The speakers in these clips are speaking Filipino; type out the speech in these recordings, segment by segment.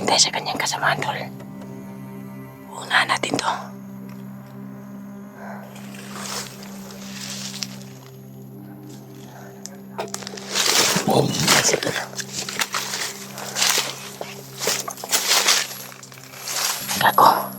maghintay sa kanyang kasamahan, tol. Unahan natin to. Sige, tol. Gago.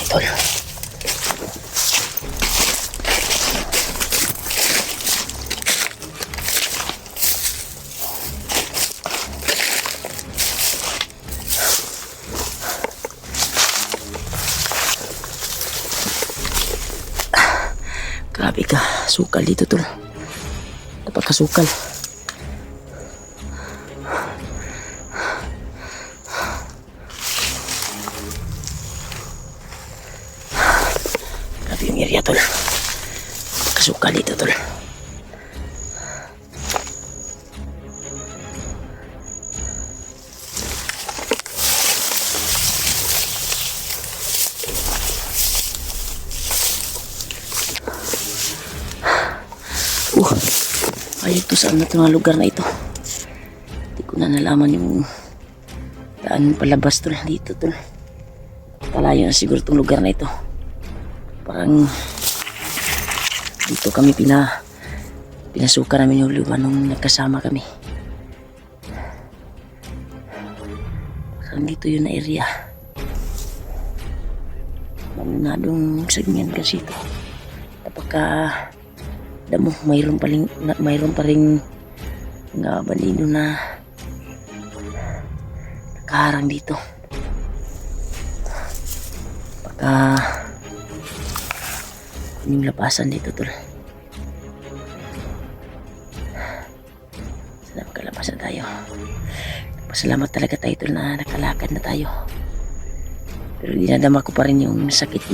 Tol. Grabe ka, sukal dito, tol. Napakasukal. Grabe yung area, tol. Kasukal dito, tol. Ayun to saan na ito mga lugar na ito. Hindi ko na nalaman yung daan palabas, tol. Dito, tol. Talayo na siguro itong lugar na ito. Parang dito kami pinasuka namin yung lugar nung nagkasama kami. Parang dito yun na area. Mamunadong sagyan kasi ito. Napaka damo, mayroon pa rin nga bandido na nakaharang dito. Pagka yung lapasan dito, tol. Sana makalabas na tayo. Pasalamat talaga tayo, tol, na nakalakad na tayo. Pero dinadama ko pa rin yung sakit,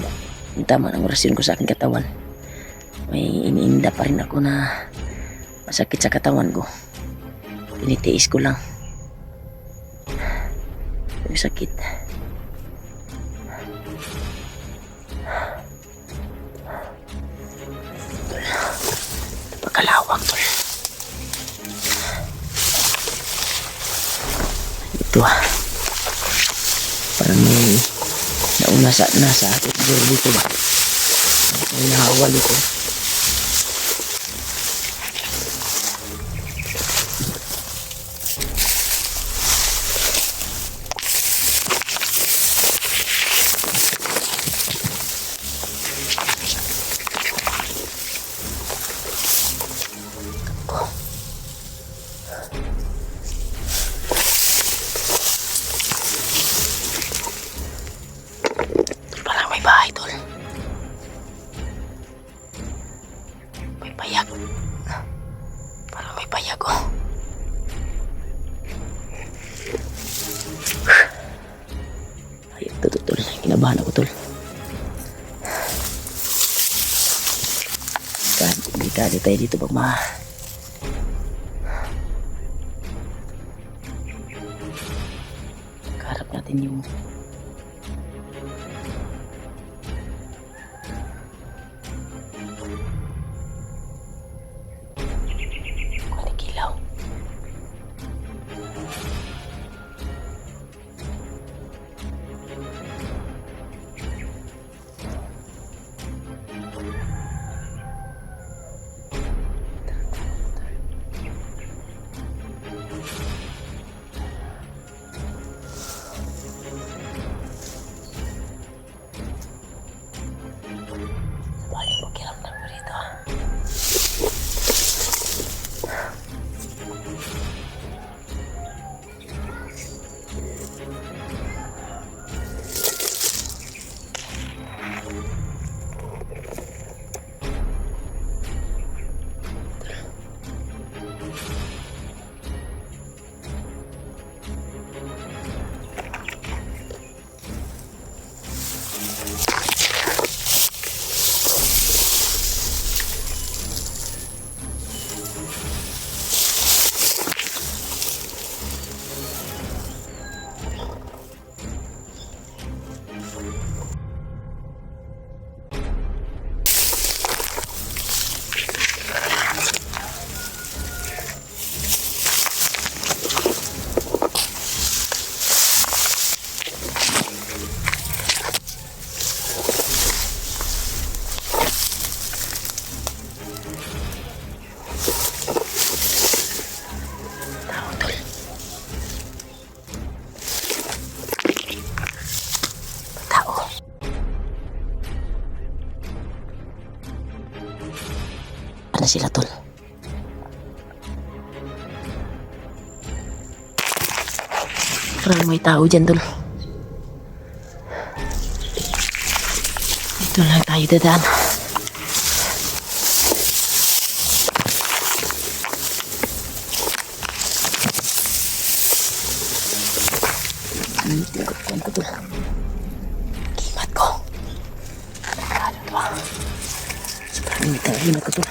yung tama ng orasyon ko sa aking katawan. May iniinda pa rin ako na masakit sa katawan ko. Tinitiis ko lang yung sakit. Pagkalawak, tol. Ito parang may nauna nasa akin dito ba? May nahawal ito. Parang may bahay, tol. May payag. Parang may payag, oh. Ay, ito, tol. Kinabahan ako, tol. Delikado tayo dito pag natin yung manikilaw. Balik mo kiramdam mo rito. Na sila tol. Parang may tao dyan tol. Dito lang tayo dadaan. Kukuhan ko tol. Kimat ko. Ano ba? Sobrang kimat ko tol.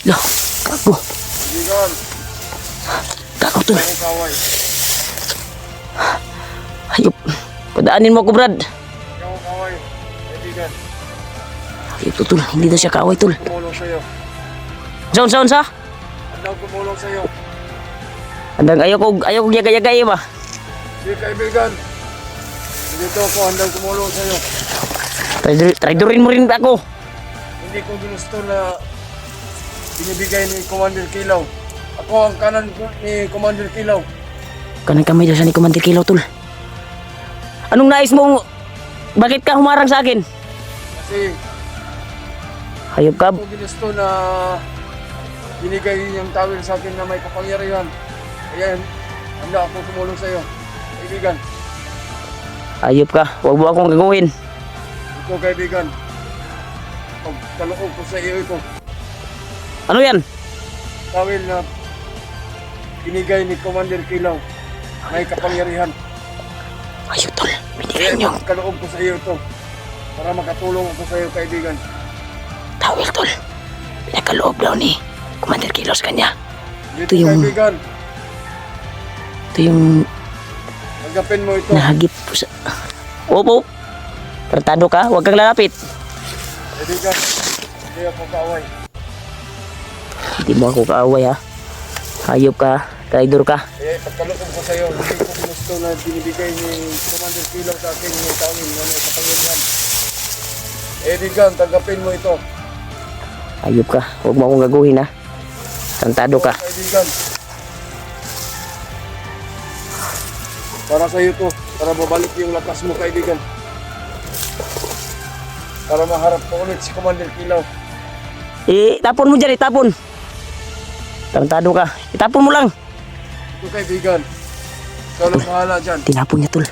Loh, kago. Kaibigan, Kago tol. ako kaway. Hayop. Padaanin mo ako, Brad. Ikaw kaway. Kaibigan, Hayop to, tol. Hindi na siya kaaway, tol. tumulong sa'yo. Saun sa? Handang tumulong sa'yo. Andang ayaw ko yaga-yaga ba? Sige kaibigan, dito ako handang tumulong sa'yo. Traidorin mo rin ako. Hindi ko ginusto na binibigay ni Commander Kilaw. Ako ang kanan ni Commander Kilaw. Kanang kamay daw siya ni Commander Kilaw, tol. Anong nais mo? Bakit ka humarang sa akin? Kasi Hayop ka. ako ginusto na binigay niyang tawil sa akin na may kapangyarihan. Kaya handa ako tumulong sa'yo. Kaibigan, Hayop ka. Huwag mo akong gagawin. ito kaibigan. Pagkaloob ko sa iyo ito. Ano yan? Tawil na binigay ni Commander Kilaw. May kapangyarihan. Hayop, tol. Kaya Binigay niyo. pagkaloob ko sa iyo ito. Para makatulong ako sa iyo kaibigan. Tawil, tol. Pinakaloob daw ni Commander Kilaw sa kanya. Dito Ito yung- kaibigan. Ito yung Agapin mo ito. nahagip po sa... Opo. Tratado ka. Huwag kang lalapit. Kaibigan. Hindi ako kaaway. Hindi mo ako kaaway, ha. Hayop ka. Traidor ka. Kaya pagkaloob ko sa iyo, hindi ko gusto na binibigay ni Commander Kilaw sa akin yung tawil na may kapangyarihan. Kaibigan, tanggapin mo ito. Hayop ka. Huwag mo akong gaguhin, ha. Tratado ka. Kaibigan. Para sa iyo to, para mabalik yung lakas mo kaibigan. Para maharap ko ulit si Commander Kilaw. Itapon mo dyan, itapon. Tratado ka. Itapon mo lang. Ito kaibigan. Ikaw lang bahala dyan. Tinapon niya, tol.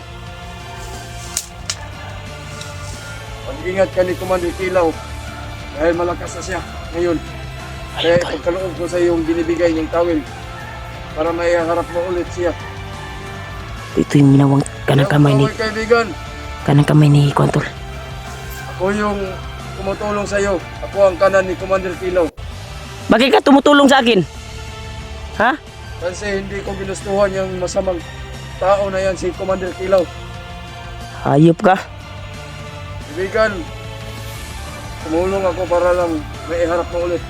Mag-ingat ka ni Commander Kilaw dahil malakas na siya ngayon. Kaya ipagkaloob ko sa iyong binibigay niyang tawil para may harap mo ulit siya. Ito yung ginawang kanang kamay ni, Ako, kaibigan, kanang kamay ni Kuantol. ako yung tumutulong sa iyo. Ako ang kanan ni Commander Kilaw. Bakit ka tumutulong sa akin? Ha? Kasi hindi ko ginustuhan yung masamang tao na yan, si Commander Kilaw. Hayop ka. Kaibigan, tumulong ako para lang may iharap mo ulit.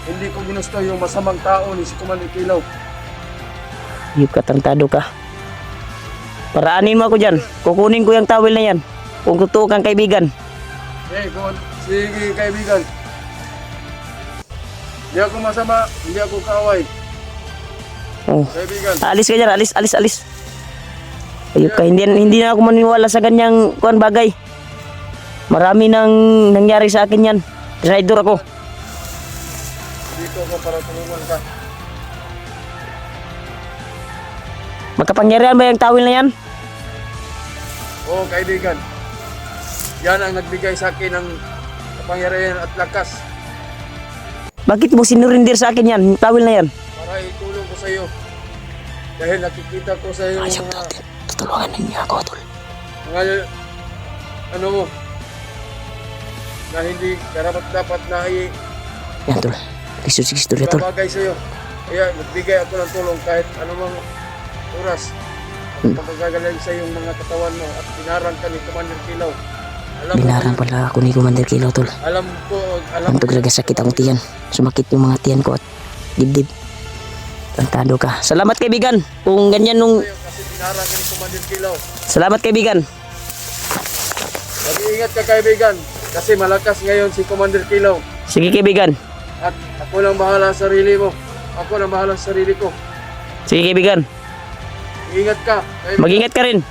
Hindi ko ginusto yung masamang tao ni si Commander Kilaw. Hayop ka, tarantado ka. Paraanin mo ako dyan. Kukunin ko yung towel na yan. Kung totoo kang kaibigan. Sige kaibigan. Hindi ako masama, hindi ako kaaway. Oh. Kaibigan, Alis ka dyan, alis. Hayop ka, hindi na ako maniwala sa ganyang kuan bagay. Marami nang nangyari sa akin yan. Traitor ako. dito ako para tulungan ka. Magkapangyarihan ba yung towel na yan? Oo kaibigan, yan ang nagbigay sa akin ng kapangyarihan at lakas Bakit mo sinurindir sa akin yan, yung towel na yan? para itulong ko sa iyo. Dahil nakikita ko sa iyo Ayop natin. Tutulungan ninyo ako, tol. mga ano mo na hindi karapat dapat na Yan, tol. Sige, tol. ibabagay sa iyo. Kaya nagbigay ako ng tulong kahit anumang oras. Pagkagaling sa iyong mga katawan mo at binarang ka ni Commander Kilaw. Binarang pala ako ni Commander Kilaw, tol. Alam ko, Ang talaga sakit ang tiyan. Sumakit yung mga tiyan ko at dibdib. Tantado ka. Salamat kaibigan. Kung ganyan nung... kasi binarang ka ni Commander Kilaw. Salamat kaibigan. Mag-iingat ka kaibigan kasi malakas ngayon si Commander Kilaw. Sige kaibigan. At ako lang bahala sa sarili mo. Ako lang bahala sa sarili ko. Sige kaibigan. Ingat ka. Kaibigan. Mag-ingat ka rin.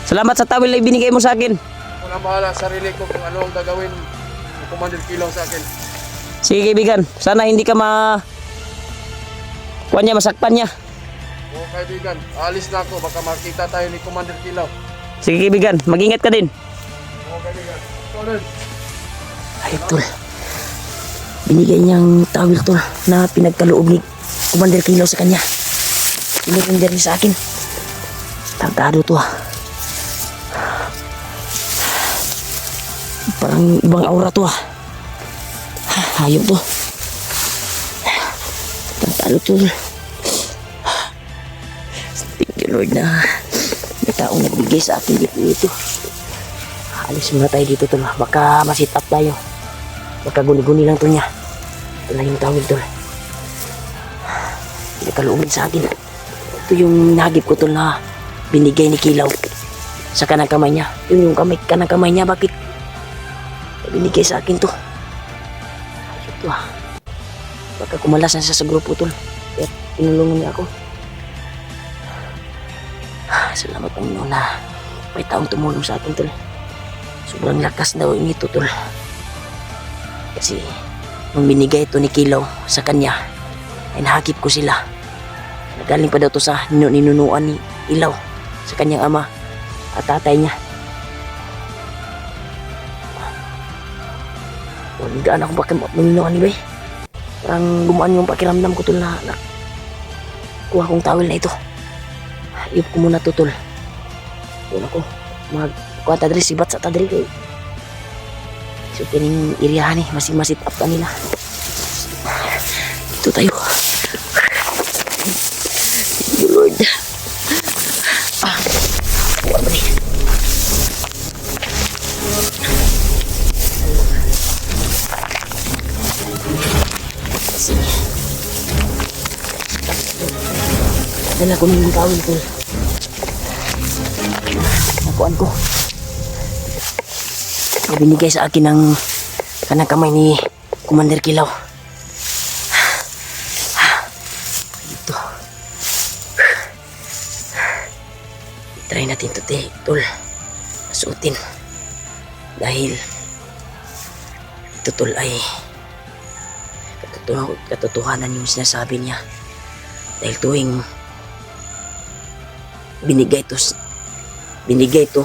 Salamat sa towel na ibinigay mo sa akin. Ako lang bahala sa sarili ko kung ano ang gagawin ni Commander Kilaw sa akin. Sige kaibigan. Sana hindi ka kuwan niya, masakpan niya. Oo kaibigan, alis na ako. Baka makita tayo ni Commander Kilaw. Sige kaibigan. Mag-ingat ka din. Oo kaibigan. Ito Ay tol. Binigay niyang towel tol na pinagkaloob ni Commander Kilaw sa kanya. Pinagkandar niya sa akin. Tantado to ah. Parang ibang aura to ah. Hayop to. Tantado to. Thank you Lord na may taong nagbigay sa akin dito. Alis muna tayo dito tol. Baka masit up tayo. Baka guni-guni lang to niya. Ito na yung towel tol. Pinagkaloobin sa akin. Ito yung nahagip ko tol na binigay ni Kilaw sa kanang kamay niya. Yun yung kanang kamay niya. Bakit binigay sa akin to? Ito ah. Baka kumalas na siya sa grupo tol. Kaya tinulungan niya ako. Salamat Panginoon na may taong tumulong sa akin tol. Sobrang lakas daw nito tol. Kasi nung binigay ito ni Kilaw sa kanya ay nahagip ko sila. Nagaling pa daw to sa ninunuan ni Kilaw sa kanyang ama at tatay niya. Gaan ako bakit manunuan ni Bay. Parang gumaan yung pakiramdam ko tol na kuha kong towel na ito. Iyop ko muna to tol. Doon ako magkuha tadri sibat sa tadri kay so kining iriyahan eh masit up kanila. Ito tayo. Thank you Lord. Kuha ba rin? Sige. Dala ko ng tawil tol. Nakuan ko. Binigay sa akin ng kanang kamay ni Commander Kilaw. Ito. Try natin ito tol. Masuotin. Dahil ito tol ay katotohanan yung sinasabi niya. Dahil tuwing binigay to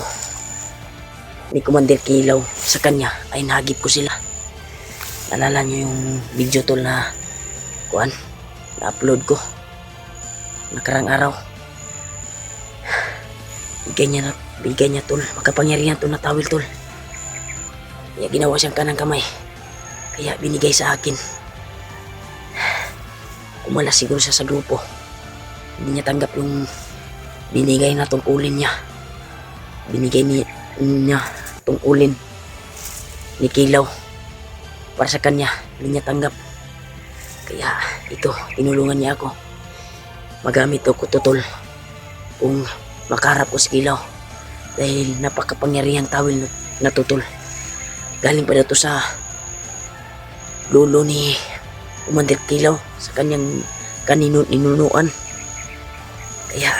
ni Commander Kilaw sa kanya ay nahagip ko sila. Naalala nyo yung video tol na kuan na-upload ko nakarang araw. Bigay niya tol, makapangyarihan tol na tawil tol. Kaya ginawa siyang kanang kamay, kaya binigay sa akin. Umala siguro siya sa grupo, hindi niya tanggap yung binigay na tungkulin niya. Binigay niya tungkulin ni Kilaw para sa kanya, hindi niya tanggap. Kaya ito, tinulungan niya ako magamit ako tutol kung makaharap ko si Kilaw, dahil napakapangyarihang tawil na tutol. Galing pa na to sa lolo ni Commander Kilaw sa kanyang ninunuan. Kaya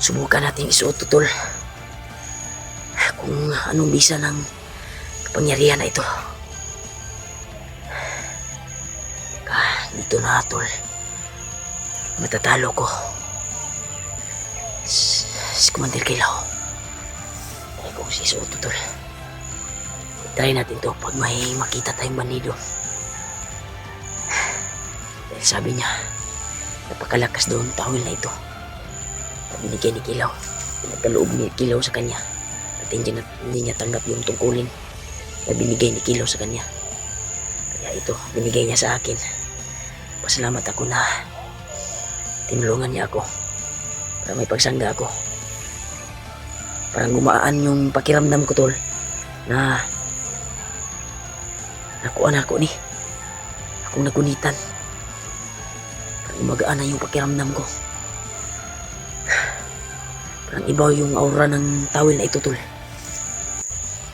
subukan natin isuot tutol kung anong bisa ng kapangyarihan na ito. Dito na tol, matatalo ko si Commander Kilaw. Ay kung si isuot tol, try natin to pag may makita tayong bandido. Dahil sabi niya, napakalakas doon tawil na ito na binigay ni Kilaw. Pinagkaloob ni Kilaw sa kanya at hindi niya tanggap yung tungkulin na binigay ni Kilaw sa kanya. Kaya ito, binigay niya sa akin. Pasalamat ako na tinulungan niya ako para may pagsangga ako. Parang gumaan yung pakiramdam ko tol na nakuha na ako ni akong nagunitan. Parang gumagaan na yung pakiramdam ko. Parang iba yung aura ng tawil na ito tol.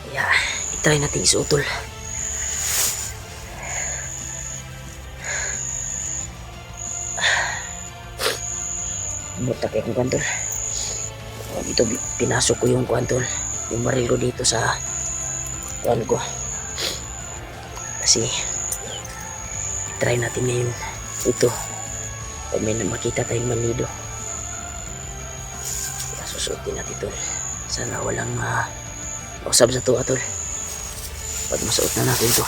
Kaya itry natin isuot tol. Butak akong kantol. Dito pinasok ko yung kantol, yung baril ko dito sa kuan ko. Kasi try natin ngayon ito pag may makita tayong bandido. Susuotin natin ito. Sana walang mausap sa tuwa tol pag masuot na natin ito.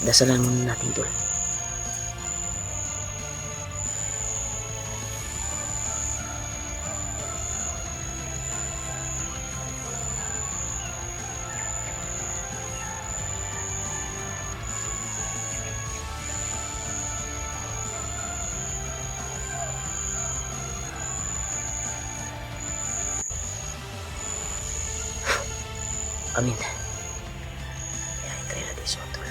Dasalan muna natin tol. Amin. Kaya itry natin isuot tol.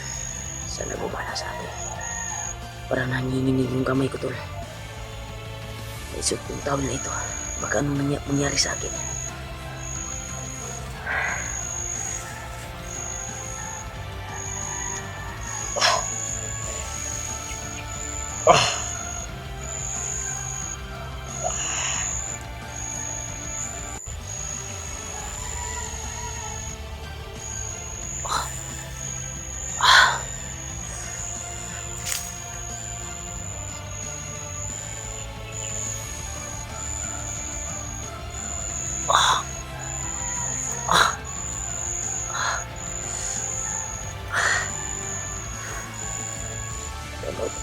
Sana gumana sa atin. Parang nanginginig yung kamay ko tol. Isuot yung tawil na ito. Baka anong mangyari sa akin.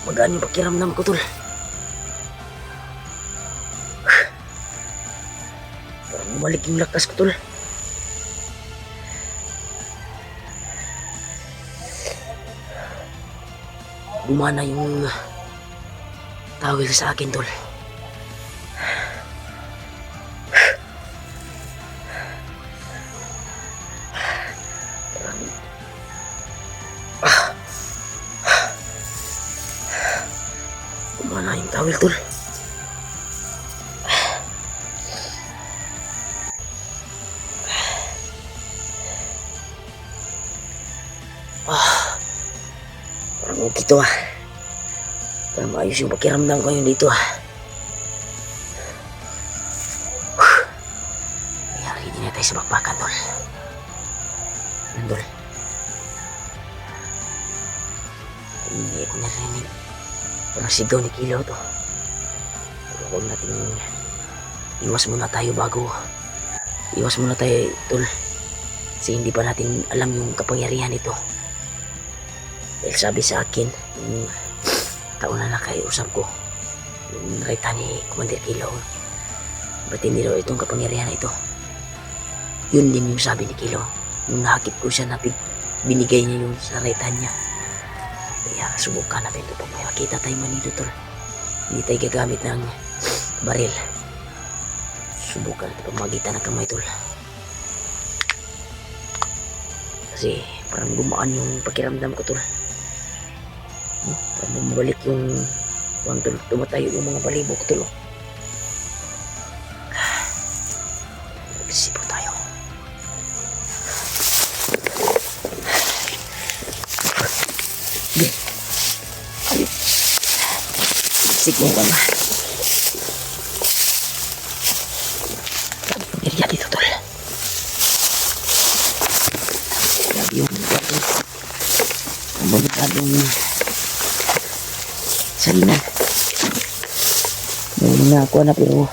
Magaan yung pakiramdam ko tol. Parang bumalik yung lakas ko tol. Gumana yung tawil sa akin tol. Gumana yung tawil tol. Parang okay to parang maayos yung pakiramdam ko yun dito Kaya hindi na tayo sa bakbakan tol. Nandol. Hindi ko narinig. Parang sigaw ni Kilaw to. Pero huwag natin iwas muna tayo iwas muna tayo, tol. Kasi hindi pa natin alam yung kapangyarihan nito. Dahil sabi sa akin, yung taon na nakaiusap ko, yung nakita ni Commander Kilaw, ba't hindi daw itong kapangyarihan na ito? Yun din yung sabi ni Kilaw. Nung nahakip ko siya na binigay niya yung sa raitan niya. Kaya subukan natin ito pag may makita tayo manito, tol. Hindi tayo gagamit ng baril. Subukan natin pag magita ng kamay, tol. Kasi parang gumaan yung pakiramdam ko, tol. No? Parang bumabalik yung kung tumatayo yung mga balibo ko, tol. Nagsisipo tayo. Ayun. Sigmong ka na. Area dito, tol. Grabe yung mabagadong salinan. May mga ako na pero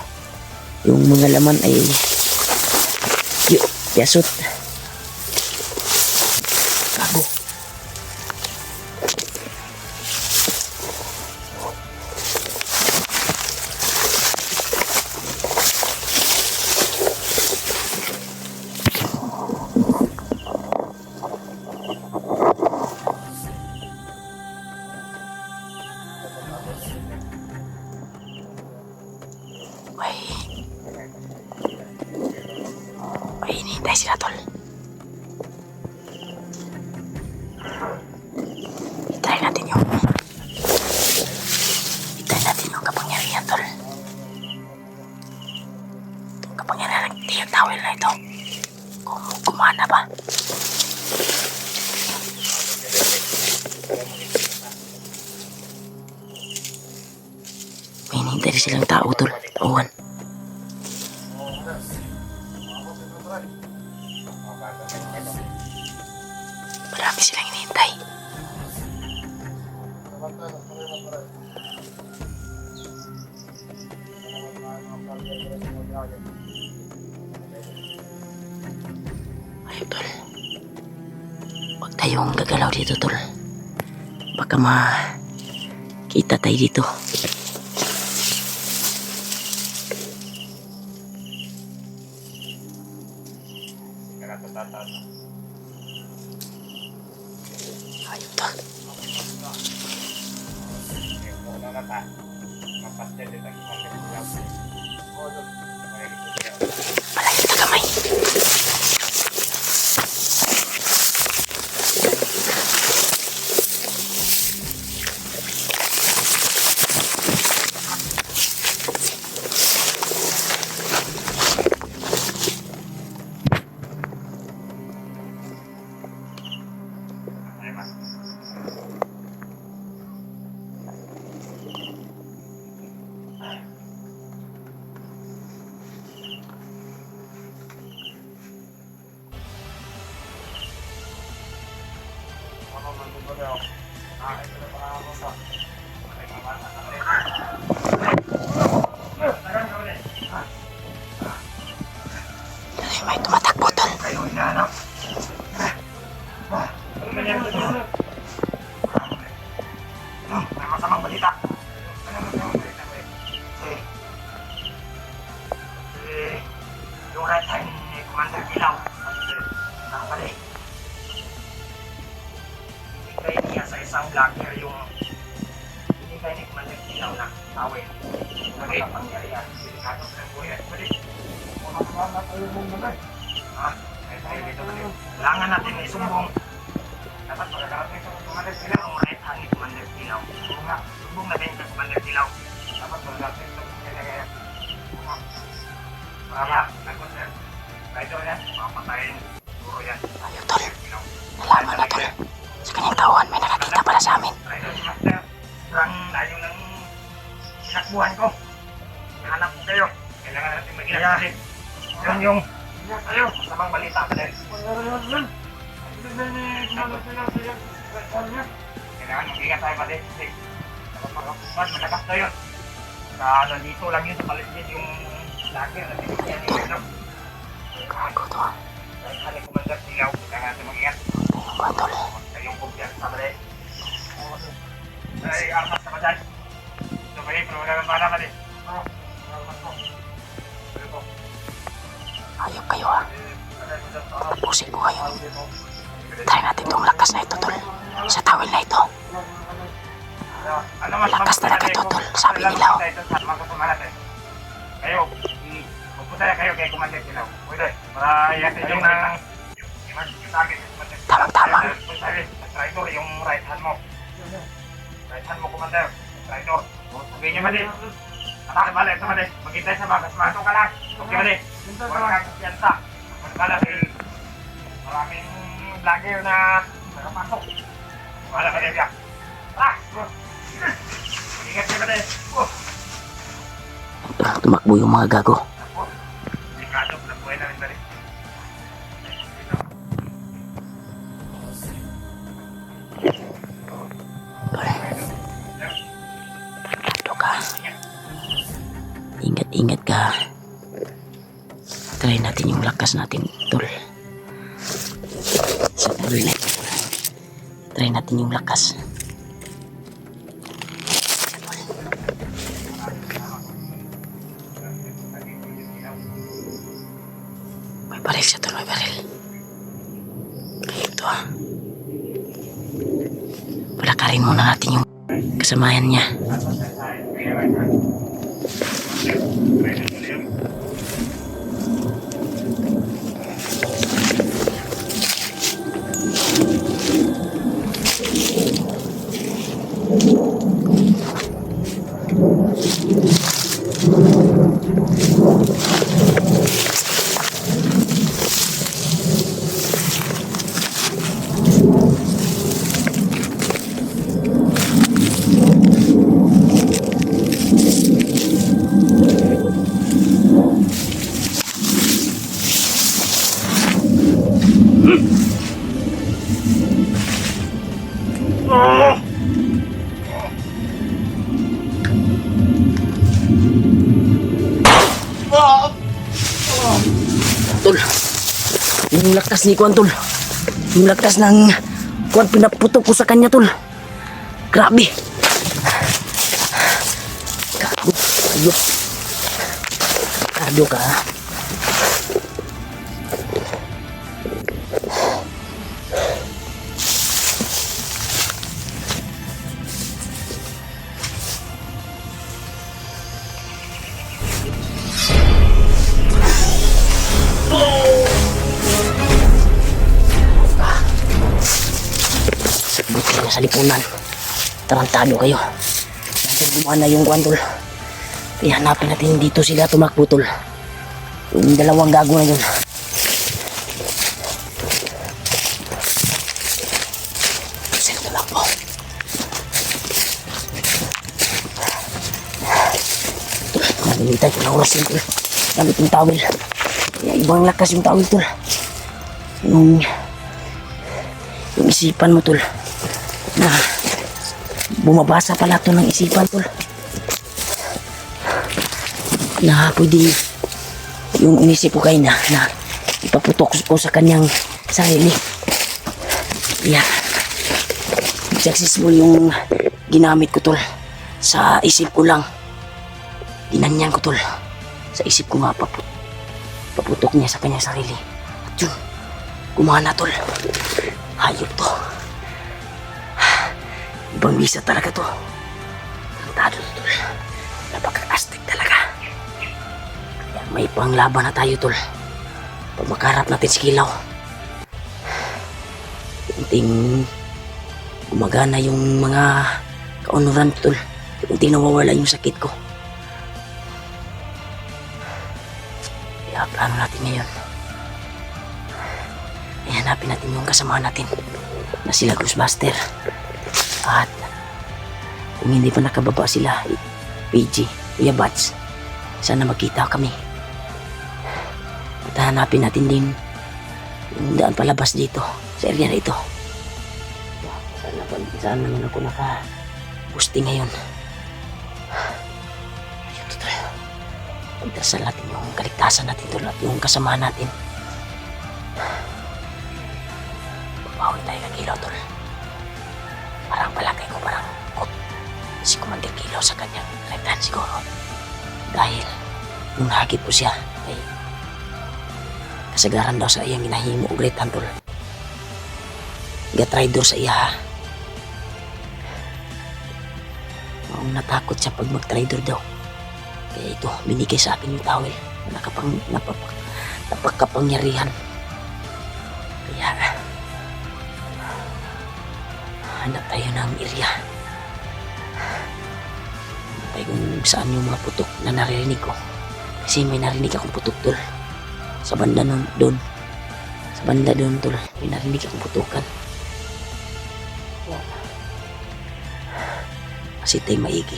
yung mga laman ay yasot. Gago. May hinihintay sila, tol. Hintayin natin yung kapangyarihan, tol. Itong kapangyarihan ng tiyong tawel na ito. Kung kumana ba. May hinihintay silang tao, tol. Tauhan. Marami silang hinihintay. Ayun, tol. Huwag tayong gagalaw dito, tol. Baka makita tayo dito. Ayun, tol. Malayo na kamay. May tumatakbo, tol. May masamang balita. Yung right hand ni Commander Kilaw nakabalik. Binigay niya sa isang vlogger yung binigay ni Commander Kilaw na tawin. Balik ang pangyarihan. Delikado sa buhay. Balik. Kailangan natin isumbong. Dapat magkakaroon sa Commander Kilaw ang right hand ni Commander Kilaw. Sumbong natin sa Commander Kilaw. Dapat magkakaroon sa pangyarihan. Marama, nagkot sir. Kahit ito yan, mapatayin. Puro yan. Ayun, tol. Nalaman na, tol. Sa kanyang tauhan, may nakakita pala sa amin. Sobrang layo ng sinakbuhan ko. Hanap ko kayo. Kailangan natin mag-ingat. Yun yung ayaw, masamang balita ka din. Kailangan mag-ingat tayo pati. Malakas tayo. Nandito lang yun sa paligid yung lagi na binigyan ni Ano. Gago to. Dahil kami Commander Silaw, kailangan natin mag-ingat. Tingnan ba tol? Kayong kumpiyansa ba rin? Ay, armas na ba dyan? Ito ba rin, pero wala nang bala ka din. Armas mo. Pero po. Ayop kayo ha. Tapusin ko kayo. Try natin itong lakas na ito tol. Sa tawil na ito. Lakas talaga ito tol. Sabi nila oh. Kayo, magpunta na kayo kay Commander Silaw. Pwede, para iyatin yung ng... Yung target. Tamang-tama. Traitor, yung right hand mo. Right hand mo, Commander. Traitor. Sabihin niyo ba din? Atake bala, ito ba din? Maghintay sa bagas. Mato ka lang. Okay ba din? Wala kang kumpiyansa. Bala, maraming vlogger na nakapasok. Bala ka din siya. Tara! Ingat niyo ba din? Tumakbo yung mga gago. Delikado, nabuhay na rin ba din? Ito ka. Ingat-ingat ka. Try natin yung lakas natin tol. Sa tawil na ito. Try natin yung lakas. May baril siya tol, may baril. Ito ah. Palakarin muna natin yung kasamayan niya. Tol, yung lakas ni Kuan tol. Yung lakas ng Kuan pinaputok ko sa kanya tol. Grabe. Gago, ayop. Kardio ka ha. Buti na sa lipunan. Tarantado kayo. Natin gumana yung Kuan tol. Ihanapin natin dito sila tumakbo tol. Yung dalawang gago na yun. Sila tumakbo. Nalilitan ko na oras yun tol. Gamit yung tawil. Kaya ibang lakas yung tawil tol. Yung isipan mo tol. Na bumabasa pala to ng isipan tol. Na pwede yung inisip ko kayo na ipaputok ko sa kanyang sarili. Yeah. Successful yung ginamit ko tol. Sa isip ko lang. Ginanyan ko tol. Sa isip ko nga paputok niya sa kanyang sarili. At yun, gumana tol. Hayop to. Ibang bisa talaga to. Tado to tol. Napaka-astig talaga. Kaya may panglaban na tayo tol. Pag makaharap natin si Kilaw. Unting gumagana yung mga kaunuran tol. Unting nawawala yung sakit ko. Kaya plano natin ngayon. Hanapin natin yung kasama natin na sila Ghostbuster. At kung hindi pa nakababa sila, PG, Kuya Bats, sana magkita kami. At hanapin natin din yung daan palabas dito sa area na ito. Saan naman ako naka-posting ngayon. Ayun, totoo. Pagdasal natin yung kaligtasan natin tol at yung kasamahan natin. Babawi tayo kay Kilaw tol. Parang palagay ko parang si Commander Kilaw sa kanyang right hand siguro. Dahil nung nahagip ko siya ay kasagaran daw sa iyang ginahimo og right hand tol. Gatraidor sa iya ha. Maong natakot siya pag mag-traidor daw. Kaya ito, binigay sa akin yung towel na napakapangyarihan. Kaya hanap tayo ng area. Hanap tayo kung saan yung mga putok na naririnig ko. Kasi may narinig akong putok tol. Sa banda doon. Sa banda doon tol. May narinig akong putukan. Kasi tayo maigi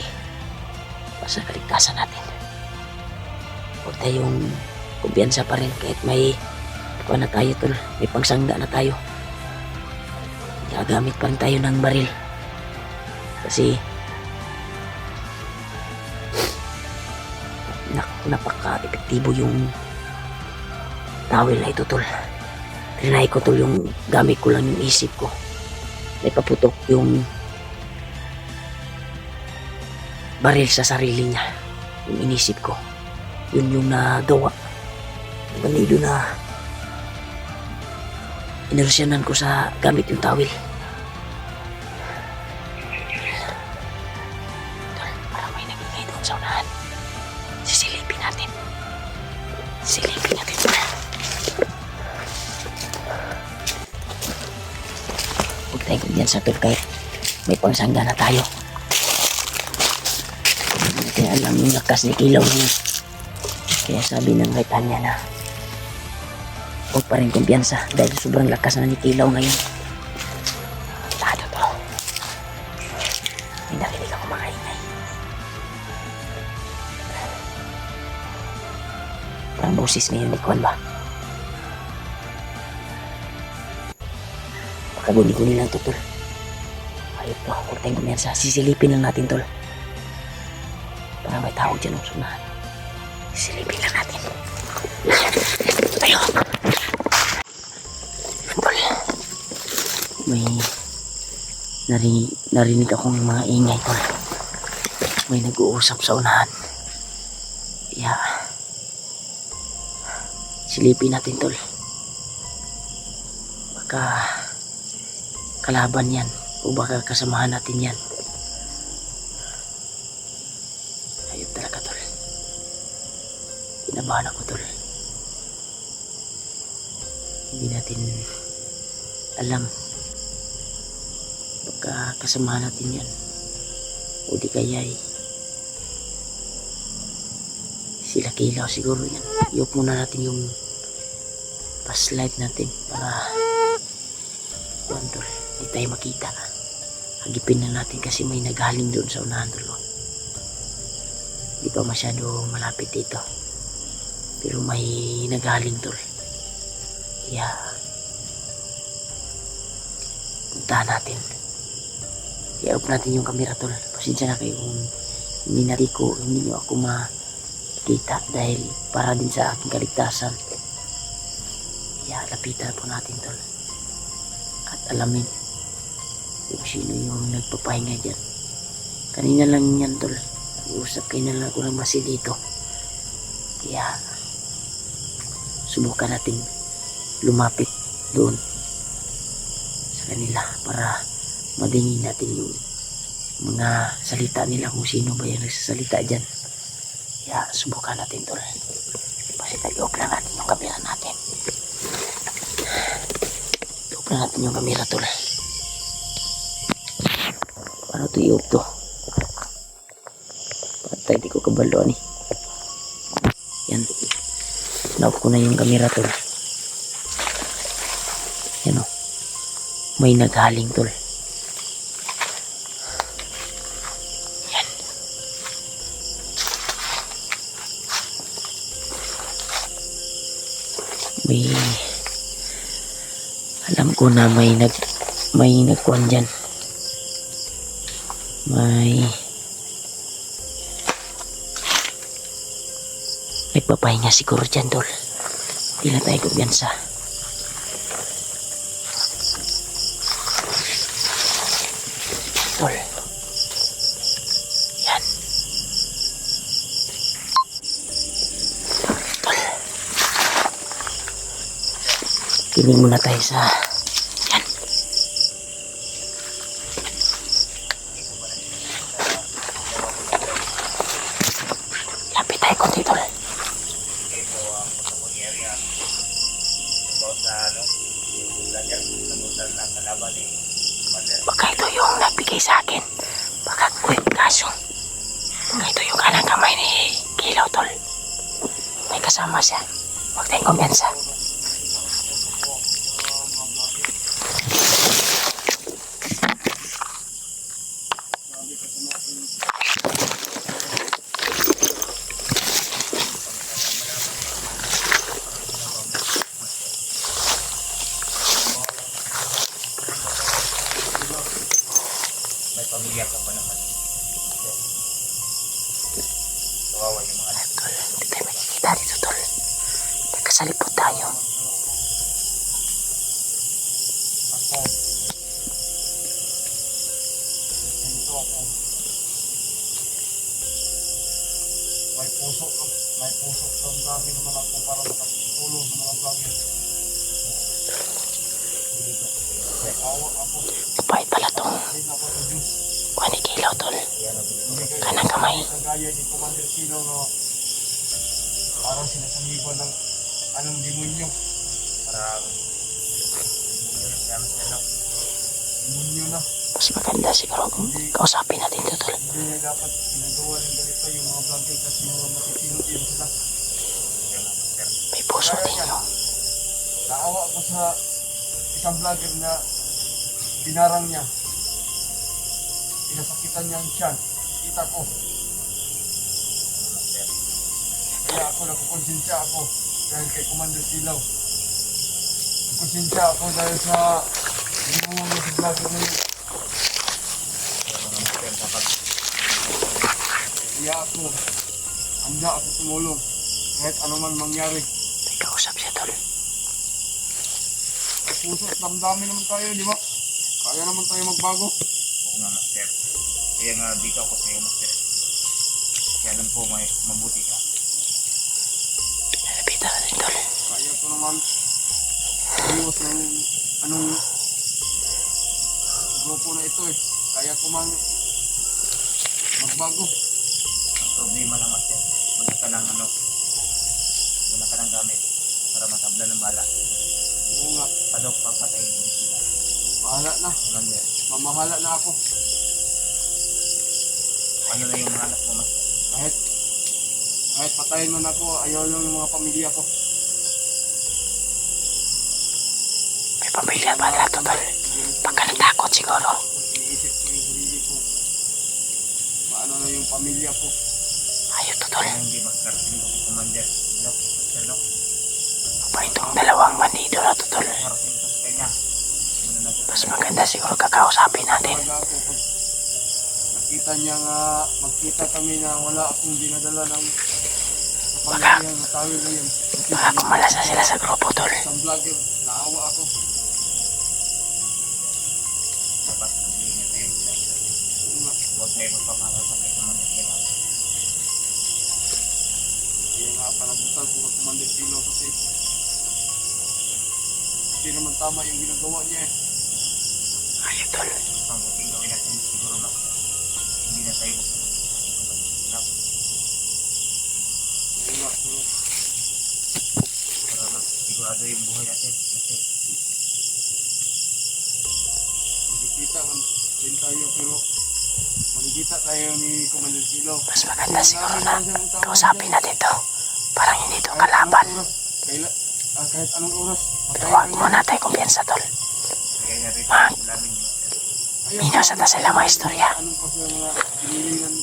para sa kaligtasan natin. Huwag tayong kumpiyansa pa rin kahit may kuha na tayo tol, may pangsangga na tayo. Gagamit pa rin tayo ng baril. Kasi napaka-epektibo yung towel na ito tol. Trinay ko tol yung gamit ko lang yung isip ko. May paputok yung baril sa sarili niya. Yung inisip ko. Yun yung nagawa. Banido na inerusyanan ko sa gamit yung tawil. Tol, parang may nagingay doon sa unahan. Sisilipin natin. Sisilipin natin. Huwag tayong kumpiyansa tol kahit may pangsangga na tayo. Kaya alam yung lakas ni Kilaw niya. Kaya sabi ng kaitan niya na huwag pa rin kumpiyansa dahil sobrang lakas na ni Kilaw ngayon. Tado to. May narinig ako mga ingay. Parang boses ngayon ni Kwan ba? Pagkaguni-guni lang to tol. Ayun to, huwag tayong kumpiyansa. Sisilipin lang natin tol. Para may tao dyan ang sunahan. Silipin lang natin. Tayo. Tol. May narinig akong mga ingay tol. May nag-uusap sa unahan. Kaya silipin natin tol. Baka kalaban yan o baka kasamahan natin yan. Kinabahan ako tol. Hindi natin alam baka kasamahan natin yan o di kaya sila Kilaw siguro yan. Iyop muna natin yung flashlight natin para tol, di tayo makita. Hagipin na natin kasi may naghaling doon sa unahan tol. Di pa masyado malapit dito. Pero may nagaling tol. Kaya puntahan natin. I-off natin yung camera tol. Pasensya na kayo kung hindi nyo ako makita dahil para din sa aking kaligtasan. Kaya lapitan po natin tol. At alamin kung sino yung nagpapahinga dyan. Kanina lang yan tol. Usap kayo na lang ako ng masilito. Kaya subukan natin lumapit doon sa kanila para madingin natin yung mga salita nila kung sino ba yung nagsasalita dyan. Kaya subukan natin tol. Kasi i-off lang natin yung camera natin. I-off lang natin yung camera tol. Paano ito i-off to? Patay di ko kabalo ni. Yan. Na-off ko na yung camera tol. Yan o. May naghaling tol. Yan. May alam ko na may nagkuhan dyan. Nagpapahinga siguro dyan, tol. Di na tayo kumpiyansa. Tol. Yan. Tol. Kiling muna tayo sa... Yan. Lapit tayo konti, tol. Ito ang Motopon area. About sa ano, lager, nabutan ng kalaban ni Commander. Baka ito yung nagbigay sa akin. Baka quick kaso. Baka ito yung kanang kamay ni Kilaw, tol. May kasama siya. Huwag tayong kumpiyansa. May pamilya ka pa naman. Kawawa yung mga anak. Tol, hindi tayo makikita dito, tol. Nagkasalipot tayo. Ako. Ganito ako. May puso. May puso. Damdamin naman ako para makatulong sa mga vlogger. May awa ako. Mabait pala tong Hindi na ako sa Diyos. kuha ni Kilaw, tol. Hindi kayo Kanang kamay. kagaya ni Commander Kilo no, parang sinasahiban ng anong demonyo. Parang demonyo na siya, no? Demonyo na. Mas maganda siguro kung kausapin natin ito, tol. Hindi na dapat ginagawa ng ganito yung mga vlogger kasi mga matitino yun sila. Kaya nga, sir. May puso din nyo. Naawa ako sa isang vlogger na binarang niya. Pinasakitan niya ang tiyan. Kita ko. Kaya ako nagkukonsensya ako dahil kay Commander Silaw. Nagkukonsensya ako dahil sa ginawa mo sa vlogger na yun. Kaya mga sir, dapat Kaya ako, handa ako tumulong kahit anuman mangyari. May kausap siya, tol. At puso at damdamin naman tayo, di ba? Kaya naman tayo magbago. oo nga, master. Kaya nga dito ako sa iyo, master. Kaya alam ko may mabuti ka. Lalapitan natin, tol. Kaya ko naman iwas ng anong grupo na ito eh. Kaya ko man magbago. Ang problema lang, master. Wala ka ng ano, wala ka ng gamit para matabla ng bala. Oo nga, Padok pagpatayin mo sila. bahala na. Commander, Mamahala na ako. ano na yung mga anak mo, master? Kahit patayin man ako, ayaw lang yung mga pamilya ko. May pamilya pa nila, tol. Baka natakot siguro. Iniisip ko yung sarili ko. Paano na yung pamilya ko? Ayaw to, tol. Kaya hindi magkarating ko kay Commander. Look, master, look. Mabait tong dalawang bandido na to, tol. Harating ko sa kanya. Muna na Mas maganda siguro kakausapin natin. Talaga ako pag nakita niya nga, magkita kami na wala akong dinadala ng kapangyarihan na tawil na yun. Kasi Baka kumalas na sila sa grupo, tol. isang vlogger, naawa ako. dapat sabihin niya tayo sa isa. Oo nga, Huwag tayo magpapangal sa kay Commander kailangan. kaya nga panagutan ko ng Commander Pino kasi hindi naman tama yung ginagawa niya eh. Ayaw, tol. Ang buting gawin natin siguro na hindi na tayo magpapangal. Oo nga, pero Para sigurado yung buhay natin. Kasi magkikita man din tayo pero magkikita tayo ni Commander Pino. Mas maganda siguro na kausapin natin to. Parang hindi to kalaban. Kahit anong oras, patayin Huwag ka muna niya. tayo kumpiyansa, tol. kaya nga rin Ah. ulamin yung master. Ayaw Minaw ko sa sila mga istorya. Anong kasi mga pinilingan,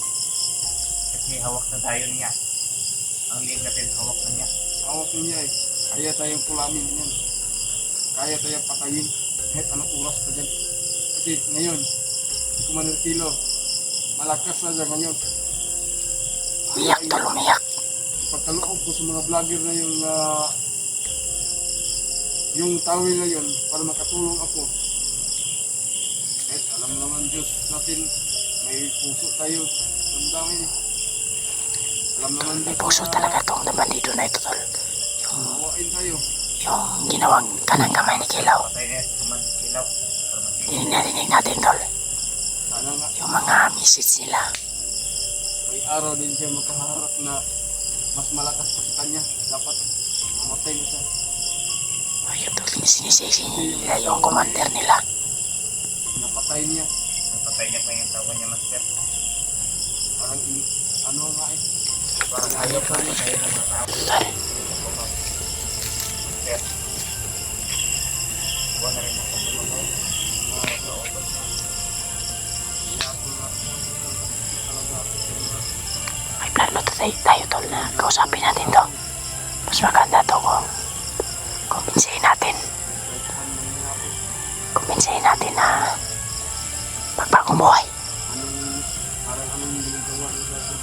Kasi hawak na tayo niya. Ang liig natin hawak na niya. hawak niya eh. Kaya tayong kulamin yan. Kaya tayong patayin kahit anong oras pa dyan. Kasi ngayon, si Commander Tilo, malakas na dyan ngayon. Umiyak, tol. Umiyak. pagkaloob ko sa mga vlogger na yung tawil na yun para makatulong ako. Kahit alam naman Diyos natin, may puso tayo. Ang dami. Alam naman May Diyos puso na talaga tong nabandido na ito, tol. mawain tayo. Yung ginawang kanang kamay ni Kilaw. Patay na si Kuman Kilaw. Para makita. Narinig natin, tol. Sana nga Yung mga message nila. may araw din siya makaharap na mas malakas pa sa kanya. Dapat mamatay na siya. Ayun, tol. Sinisisi nila yung commander nila. Napatay niya. Napatay niya pa yung tawa niya, Master. Parang ano nga eh. Parang ayaw pa rin tayo ng mga tao. Tol. Master. Huwag na rin ako bumatay. Mga kaotos na. Kaya ako na talaga ako sa mga May plano tayo, tol, na kausapin natin to. Mas maganda to kung kumbinsihin natin. kahit man na ako. Kumbinsihin natin na magbagong buhay. Parang anong ginagawa nila sa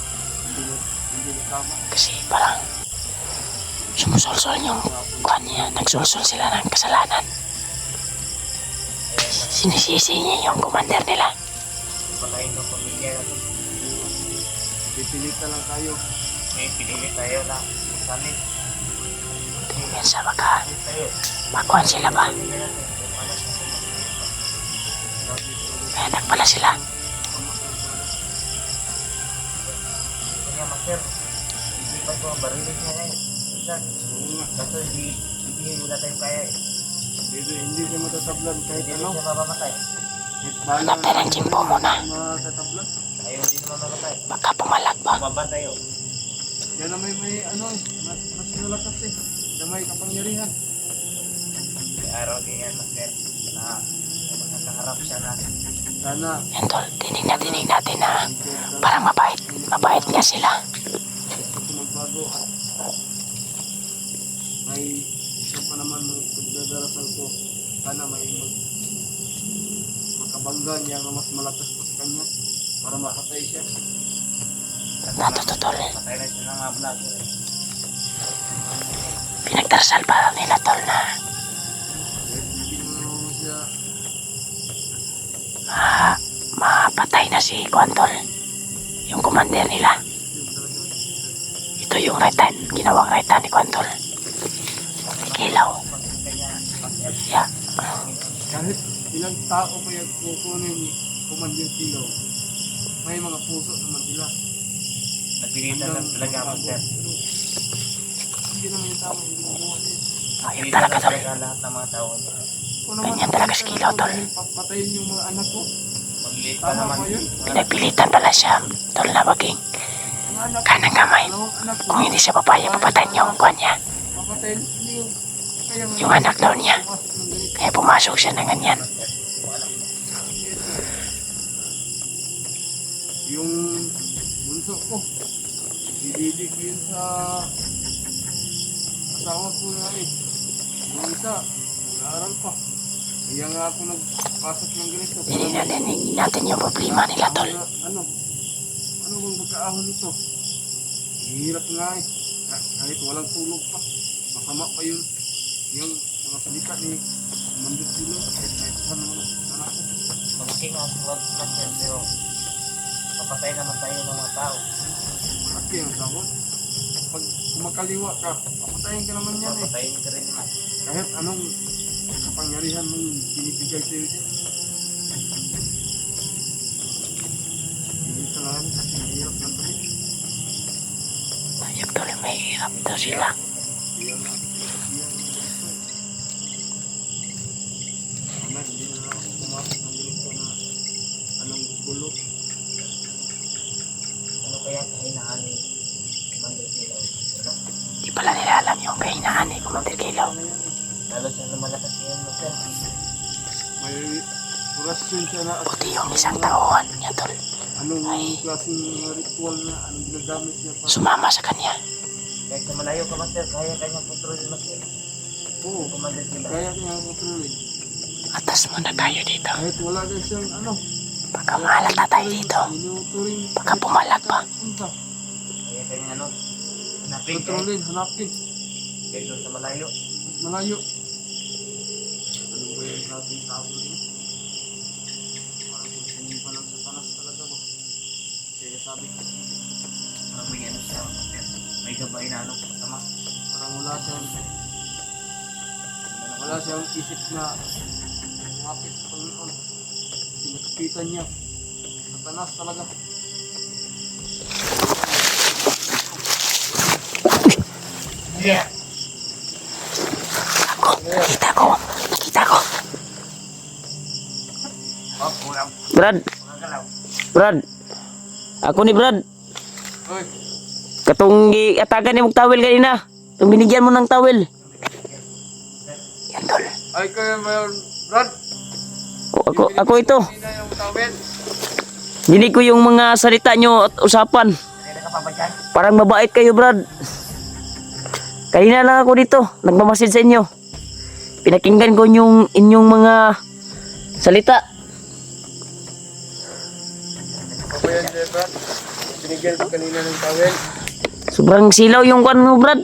hindi na tama. Kasi parang sumusulsol yung kuhan niya. Nagsulsol sila ng kasalanan. Sinisisi niya yung commander nila. Patayin ng pamilya natin. Pipilitan lang tayo. May pinili tayo na sanin. Tingnan sa baka Tayo. makuhan sila ba? Pinili natin. Kung ano sa pamilya. Kaya nagpala sila. Kanya, Master. Hindi pa ito ang barilin niya ngayon. Minsan, Oo nga. kaso hindi wala tayong kaya eh. Hindi siya matatablan kahit Hindi ano. siya mamamatay. Kahit Hanap tayo ng Jimbo muna. matatablan. Tayo hindi naman mamamatay. Baka pumalag ba? Bumaba tayo. Yan na may ano eh. Mas nalakas eh. Na may kapangyarihan. May araw din yan, Master. Na magkakaharap siya na Sana. Yan, tol. Tinig natin na parang mabait. Mabait nga sila. Gusto magbago. May isa pa naman ng pagdadarasal ko. Sana may makabangga niya na mas malakas pa sa kanya. Para makatay siya. Nato, tol. patay na siya ng mga vlog. Pinagdarasal pa nila, tol, na Kahit hindi mo siya mapatay na si Kuan, tol. Yung commander nila. yun talaga. Ito yung right hand. Ginawang right hand ni Kuan, tol. Kilaw. Pagkita niya, Master. Yeah. Kahit ilang tao pa yung kukunin ni Commander Kilo, may mga puso naman sila. Napilitan lang talaga, Master. Hindi naman yung tama, hindi mo niya. Ayun talaga, tol. Lahat ng mga tao niya. Kung naman Ganyan talaga si Kilo, tol. dahil papatayin yung mga anak ko. Magliit pa Tama naman. ba yun? Pinagpilitan pala siya, tol, na maging Mga anak ko, kanang kamay. dalawang anak ko. Kung hindi siya papayag, papatayin yung Kuan niya. Papatayin, hindi yung... Kaya nga, Yung anak daw niya. pumasok ng ganito. Kaya pumasok siya ng ganyan. Yung bunso ko, ibibig ko yun sa asawa ko nga eh. Yung isa, nag-aaral pa. Kaya nga ako nagpasok ng ganito. Dinig natin yung problema nila, tol. Ano bang magkaahon nito? Hirap nga eh. Kahit walang tulog pa. Masama pa yun. Yung mga salita ni Mandot Silo. Kahit ano anak ko. Pagking ang sulat, Master. Pero papatay naman tayo ng mga tao. Malaki ang sahod. Pag kumakaliwa ka, papatayin ka naman yan eh. Papatayin ka rin naman. Kahit anong kapangyarihan mong binibigay sa iyo siya. Hindi ka lang kasi mahirap lang kami. Ayun, tol, may hirap daw sila. Kaya nga, kaya nga, hindi na ako pumasok ng ganito na anong gulo. Ano kaya kahinaan ni Commander Kilaw? Ano? Di pala nila alam yung kahinaan ni Commander Kilaw. Lalo siya lumalakas ngayon, Master. May orasyon siya na at Buti yung isang tauhan niya, tol. anong Ay. klaseng ritual na anong ginagamit niya para. Sumama sa kanya. Kahit sa malayo ka, Master, kaya kanya kontrolin, Master. Oo, Commander Kilaw. kaya kaya kontrolin. Atas muna tayo dito. Kahit wala din siyang ano. Baka mahalata tayo dito. Minuturing. Baka pumalag pa. Punta. Kaya kanya ano, Hanapin, kontrolin, hanapin. kahit doon sa malayo. Mas malayo. Ano ba yung grabing tao niya? Parang hindi pa lang sa tanas talaga ba? Kaya sabi ko, Parang may ano siya, master. May gabay na ano, sama. parang wala siyang isip na kumapit sa Panginoon. Sinakapitan niya. Sa tanas talaga. Yeah. Nakita ko. Oh, kulang. Brad, Kulang galaw. Brad. Ako ni Brad. Hoy, Katong giatagan ni mong towel kanina. Itong binigyan mo ng towel. Yan tol. ay kayo mayon, Brad. Ako ito. Hindi na yung tawel. Dinig ko yung mga salita nyo at usapan. Kanina ka pa ba dyan? Parang mabait kayo, Brad. Kanina lang ako dito, nagmamasid sa inyo. Pinakinggan ko yung inyong mga salita. Ako yan, Brad. Binigyan ko kanina ng tawel. Sobrang silaw yung kwan mo, Brad.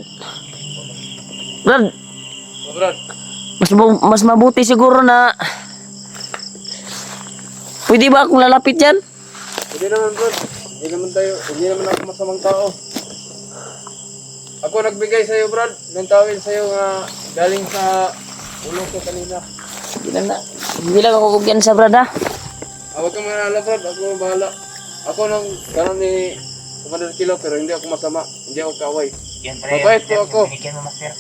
Brad, O, Brad. mas mabuti siguro na... Pwede ba akong lalapit dyan? Hindi naman, Brad. Hindi naman ako masamang tao. Ako nagbigay sa'yo, Brad, ng tawel sa'yo nga galing sa ulo ko kanina. Hindi lang ako kubyan sa Brad, ha? Huwag kang manala, Brad. Ako bahala. Ako nang kanan ni Commander Kilo, pero hindi ako masama. Hindi ako kaway. Yan Mabait po ako. Binigyan mo, master.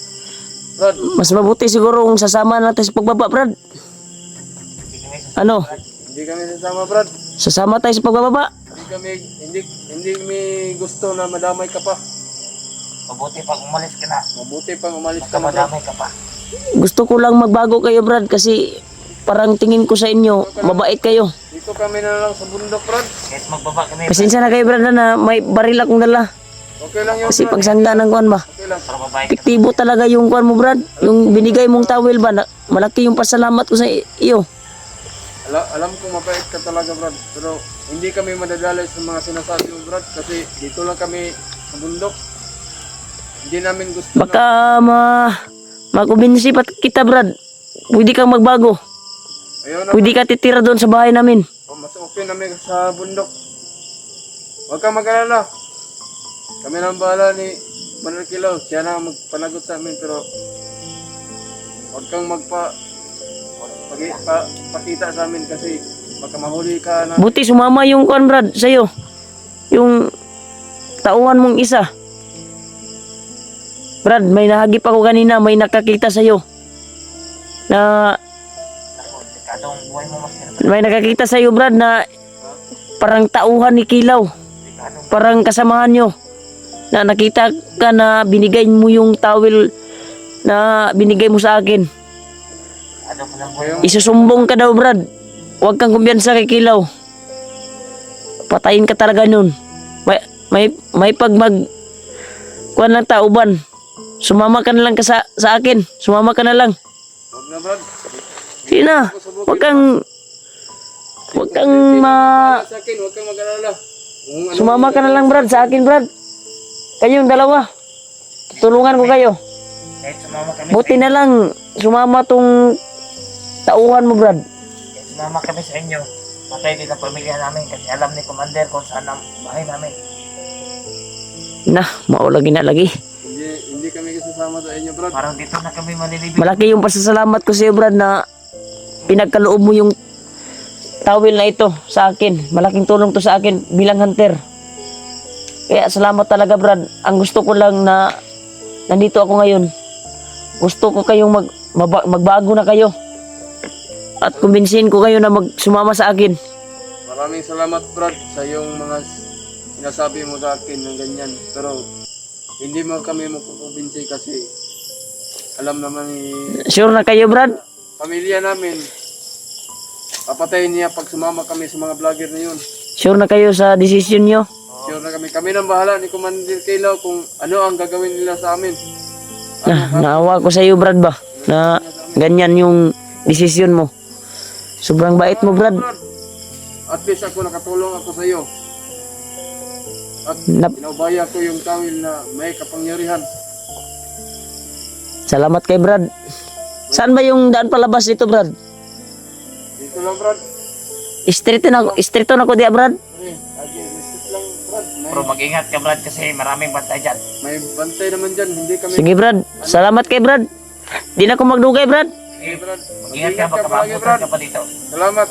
Brad, Mas mabuti siguro kung sasama natin sa pagbaba, Brad. Hindi kami Ano? hindi kami sasama, Brad. Sasama tayo sa pagbaba. Hindi kami gusto na madamay ka pa. Mabuti pag umalis ka na. Mabuti pang umalis Baka ka na, Brad. madamay ka pa. Gusto ko lang magbago kayo, Brad, kasi parang tingin ko sa inyo, mabait kayo. Dito kami na lang sa bundok, Brad. Kahit magbaba kami, Pasensya na kayo, Brad, na may baril akong dala. Okay lang yun, Kasi Brad. pagsangga ng kwan ba? Okay lang. para babae ka. Epektibo talaga yung kwan mo, Brad. Yung binigay mong towel ba? Malaki yung pasalamat ko sa iyo. Alam ko mabait ka talaga, Brad. Pero hindi kami madadalay sa mga sinasabi mo, Brad. Kasi dito lang kami sa bundok. Hindi namin gusto na... Baka makubinsi pa kita, Brad. Pwede kang magbago. Ayaw na, Pwede ka titira doon sa bahay namin. mas okay namin sa bundok. Huwag kang mag-alala. Kami nang bahala ni Manuel Kilaw. Siya na ang magpanagot sa amin. Pero huwag kang pakita sa amin kasi baka mahuli ka na. Buti sumama yung kwan, Brad, sa'yo. Yung tauhan mong isa. Brad, may nahagip ako kanina, may nakakita sa'yo. Na Ako, dekadong buhay mo, master. may nakakita sa'yo, Brad, na parang tauhan ni Kilaw. Dekadong Parang kasamahan nyo. Na nakita ka na binigay mo yung towel na binigay mo sa akin. ano ko lang buhay mo. Isusumbong ka daw, Brad. Huwag kang kumpiyansa kay Kilaw. Patayin ka talaga nun. May pag kuwan lang tauban. Sumama ka na lang sa akin. Sumama ka na lang. Huwag na, Brad. Sige na. Huwag kang Sa akin, huwag kang mag-alala. Kung ano- sumama ka na lang, Brad, sa akin, Brad. Kayong dalawa. Tutulungan ko kayo. Kahit sumama kami Buti na lang sumama tong tauhan mo, Brad. Kahit sumama kami sa inyo, patay din ang pamilya namin kasi alam ni Commander kung saan ang bahay namin. Na, maulagi na lagi. Hindi kami kasama sa inyo, Brad. Parang dito na kami malilibig. Malaki yung pasasalamat ko sa iyo, Brad, na pinagkaloob mo yung towel na ito sa akin. Malaking tulong to sa akin bilang hunter. Kaya salamat talaga, Brad. Ang gusto ko lang na nandito ako ngayon. Gusto ko kayong magbago na kayo. At kumbinsihin ko kayo na sumama sa akin. Maraming salamat, Brad, sa iyong mga sinasabi mo sa akin ng ganyan. Pero hindi mo kami makukumbinsi kasi alam naman ni Sure na kayo, Brad? pamilya namin. Papatayin niya pag sumama kami sa mga vlogger na yun. Sure na kayo sa desisyon nyo? Sure na kami. Kami nang bahala ni Commander Kilaw kung ano ang gagawin nila sa amin. Naawa ko sa iyo, Brad, ba? Na ganyan yung desisyon mo. Sobrang bait mo, Brad. At least ako nakatulong ako sa iyo. At Nap- inaubaya ko yung tawil na may kapangyarihan. Salamat kay Brad. Saan ba yung daan palabas dito, Brad? Dito lang, Brad. Istrito na ko diya, Brad. Lagi, listit lang, Brad. Pero mag-ingat ka, Brad, kasi maraming bantay dyan. May bantay naman dyan. Hindi kami... Sige, Brad. Salamat kay Brad. Di na ko magdugay, Brad. Sige, Brad. mag-ingat ka, baka palagi, maabutan Brad. ka pa dito. Salamat.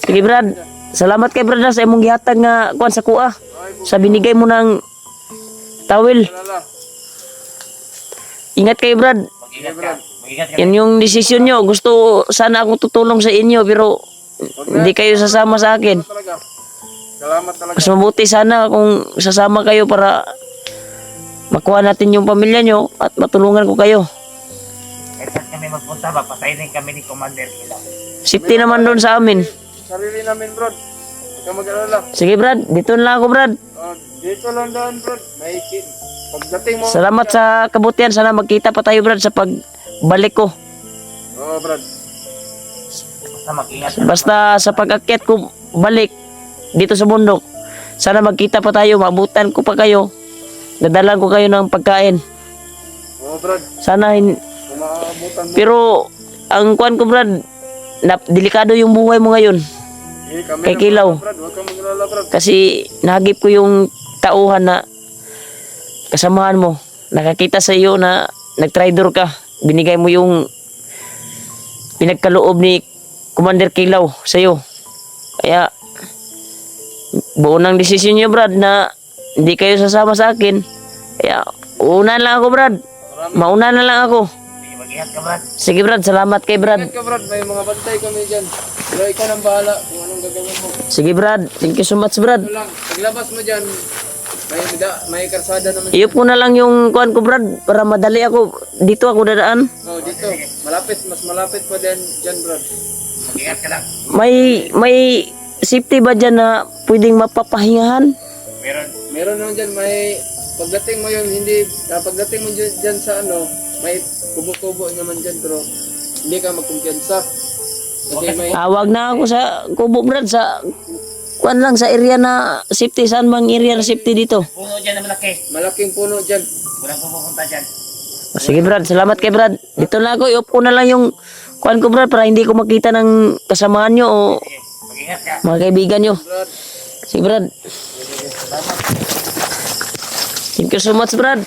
Sige, Brad. Salamat kay Brad na sa imong gihatag nga kuan sa kuha. Ay, Sa binigay mo ng tawil. Alala. Ingat kayo, Brad. Mag-ingat ka. Mag-ingat ka. Yan yung desisyon nyo. Gusto sana akong tutulong sa inyo pero hindi kayo sasama sa akin. Talaga. Salamat talaga. Mas mabuti sana kung sasama kayo para makuha natin yung pamilya nyo at matulungan ko kayo. Kahit saan kami magpunta, papatayin din kami ni Commander Hilaw. Safety naman doon sa amin. Sarili namin, Brad. Huwag ka mag-alala. Sige, Brad. Dito na lang ako, Brad. Dito lang daan, Brad. May pagdating mo... Salamat sa kabutihan. Sana magkita pa tayo, Brad, sa pagbalik ko. Oo, Brad. Basta mag-ingat ka. Basta sa pag-akyat ko balik dito sa bundok. Sana magkita pa tayo. Maabutan ko pa kayo. Dadalan ko kayo ng pagkain. Oo, Brad. Sana Kung maabutan mo... Pero ang kuan ko, Brad, delikado yung buhay mo ngayon. kami kay na, Kilaw. Brad. Huwag kang mag-alala, Brad. Kasi nahagip ko yung tauhan na kasamahan mo. Nakakita sa iyo na nagtraidor ka. Binigay mo yung pinagkaloob ni Commander Kilaw sa iyo. Kaya buo ng desisyon niyo, Brad, na hindi kayo sasama sa akin. Kaya una lang ako, Brad. Mauna na lang ako. Sige, mag-ingat ka, Brad. Sige, Brad. Salamat kay Brad. Ingat ka, Brad. May mga bantay kami dyan. Pero ikaw nang bahala kung anong gagawin mo. Sige, Brad. Thank you so much, Brad. Ito lang. Paglabas mo dyan, may karsada naman. Iyop ko na lang yung kuan ko, Brad, para madali ako. Dito ako dadaan. Oh, dito. Malapit. Mas malapit pa dyan, Brad. Mag-ingat ka lang. May safety ba dyan na pwedeng mapapahingahan? Meron. Meron naman dyan, may pagdating mo yun, hindi, pagdating mo dyan sa ano, may kubo-kubo naman dyan, pero hindi ka magkumpiyansa. Kasi may, Wag na ako sa kubo, Brad, sa kuan lang sa area na safety. Saan bang area na safety dito? Puno dyan na malaki. malaking puno dyan. Walang pupunta dyan. Sige, Brad, salamat kay Brad. Dito na ako, i-off ko na lang yung kuan ko, Brad, para hindi ko makita ng kasamahan nyo o Sige, mag-ingat ka. mga kaibigan nyo. Brad, Sige, Brad. Thank you so much, Brad.